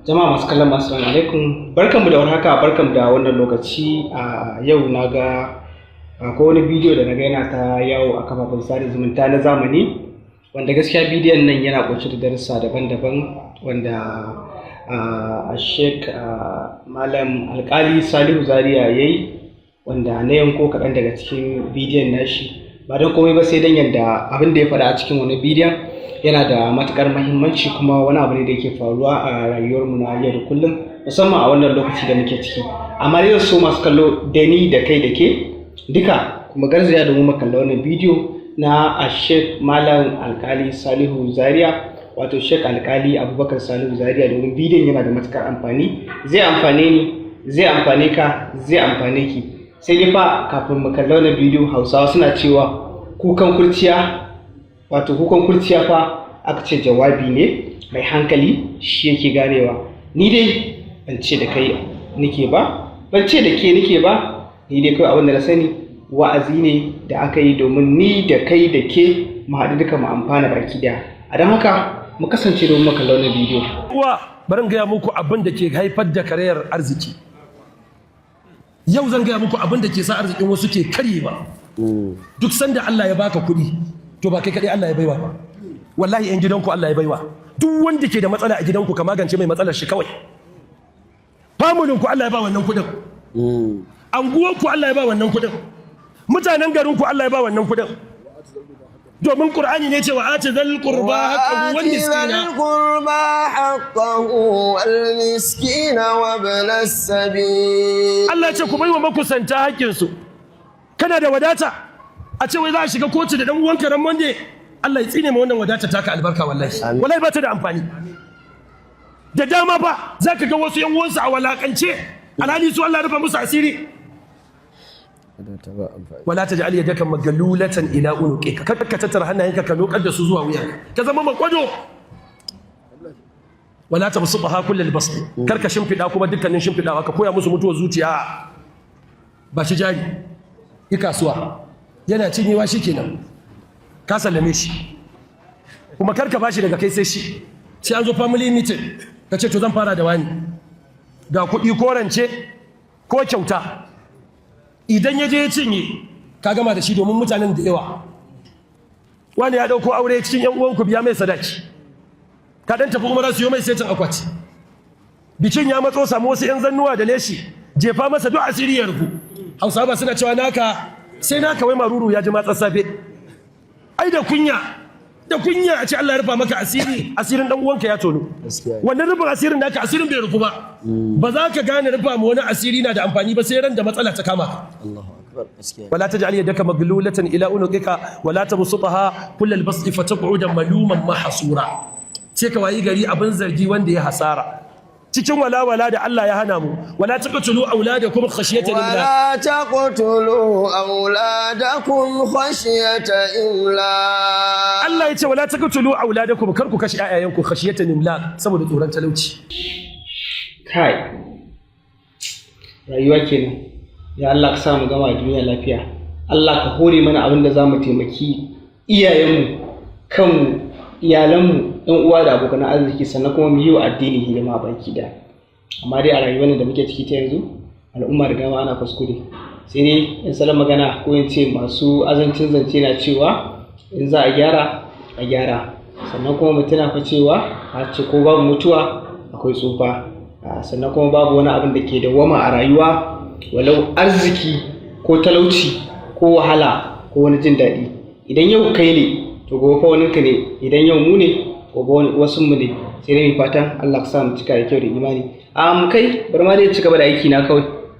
Jama'a masu kallon masu assalamu alaikum, barkanmu da warhaka, barkanmu da wannan lokaci. A yau na ga akwai wani bidiyo da na ga yana ta yawo a kafafen sada zumunta na zamani, wanda gaskiya bidiyon nan yana ƙunshe da darussa daban-daban wanda Sheikh Malam Alƙali Salihu Zaria yayi, wanda na yanko kaɗan daga cikin bidiyon nashi, ba don komai ba sai dan yadda abin da ya faɗa a cikin wani bidiyon yana da matuƙar muhimmanci, kuma wani abu ne da yake faruwa a rayuwarmu na yau da kullum, musamman a wannan lokaci da muke ciki. Amma dai so masu kallo da ni da kai da ke duka kuma garzaya domin mu kalla wannan bidiyo na Sheikh Malam Alƙali Salihu Zaria, wato Sheikh Alƙali Abubakar Salihu Zaria, domin bidiyon yana da matuƙar amfani, zai amfane ni, zai amfane ka, zai amfane ki. Sai dai fa kafin mu kalla wannan bidiyo, Hausawa suna cewa kukan kurciya, wato kukan kurciya fa aka ce jawabi ne mai hankali shi yake ganewa. Ni dai ban ce da kai nike ba, ban ce da ke nike ba, ni dai kawai abin da na sani wa'azi ne da aka yi domin ni da kai da ke mu haɗu duka mu amfana baki daya. A don haka mu kasance domin mu kalla wannan bidiyo. Uwa, bari in gaya muku abin da ke haifar da karayar arziki. Yau zan gaya muku abin da ke sa arzikin wasu ke karyewa. Duk sanda Allah ya baka kuɗi, to ba kai kaɗai Allah ya baiwa ba. Wallahi yan gidanku Allah ya baiwa. Duk wanda ke da matsala a gidanku ka magance mai matsalar shi kawai. Famulinku Allah ya ba wannan kuɗin. Anguwanku Allah ya ba wannan kuɗin. Mutanen garinku Allah ya ba wannan kuɗin. domin Qur'ani ne cewa ati zal qurba haqqahu wal miskina wa ibn as-sabil. Allah ce ku baiwa makusanta haƙƙin su. Kana da wadata a ce wai za a shiga kotu da dan uwanka ran Monday, Allah ya tsine ma wannan wadata taka albarka wallahi. Wallahi ba ta da amfani. Da dama ba zaka ga wasu yan uwansu a walakance, alhali su Allah rufa musu asiri. Wala taj'al yadaka maglulatan ila unuqika, kada ka tattara hannayenka ka lokar da su zuwa wuyanka, ka zama makwado. Wala tabsutha kullal bast, kar ka shimfida kuma dukkanin shimfidawa, ka koya musu mutuwar zuciya. Ba shi jari yi kasuwa yana cinyewa shikenan ka sallame shi, kuma kar ka bashi daga kai sai shi, sai an zo family meeting ka ce to zan fara da wani ga kuɗi ko rance ko kyauta. Idan ya je ya cinye ka gama da shi, domin mutanen da yawa wani ya dauko aure cikin yan uwanku biya mai sadaki, ka dan tafi umara su yi mai setin akwati, bikin ya matso samu wasu yan zannuwa da leshi, jefa masa duk asiri ya rufu. Hausawa ba suna cewa naka sai naka wai maruru ya ji matsar safe. Ai da kunya a ce Allah ya rufa maka asiri, asirin dan uwanka ya tono. Wannan rufin asirin naka asirin bai rufu ba. Ba za ka gane rufa ma wani asiri na da amfani ba sai ran da matsala ta kama ka. Wala taj'al yadaka maglulatan ila unuqika wala tabsutha kullal basti fataq'uda maluman mahsura. Sai ka wayi gari abin zargi wanda ya hasara. Cikin walawala da Allah ya hana mu, wala taqtulu auladakum khashyata imlaq, wala taqtulu auladakum khashyata imlaq. Allah ya ce wala taqtulu auladakum, kar ku kashe ayayanku khashyata imlaq, saboda tsoron talauci. Kai rayuwa kenan. Ya Allah ka sa mu gama duniya lafiya. Allah ka hore mana abin da zamu taimaki iyayenmu, kanmu, iyalanmu, ɗan uwa da abokan arziki, sannan kuma mu yi wa addini hidima baki da. Amma dai a rayuwar da muke ciki ta yanzu, al'umma da dama ana kuskure. Sai dai in salon magana ko in ce masu azancin zance na cewa in za a gyara. Sannan kuma mu tuna fa cewa a ce ko babu mutuwa akwai tsufa. Sannan kuma babu wani abin da ke dawwama a rayuwa, walau arziki ko talauci ko wahala ko wani jin daɗi. Idan yau kai ne to gobe fa waninka ne, idan yau mu ne gobe wasu mu ne. Sai dai fatan Allah ka sa mu cika da kyau da imani. Kai bar ma dai ci gaba da aiki na kawai.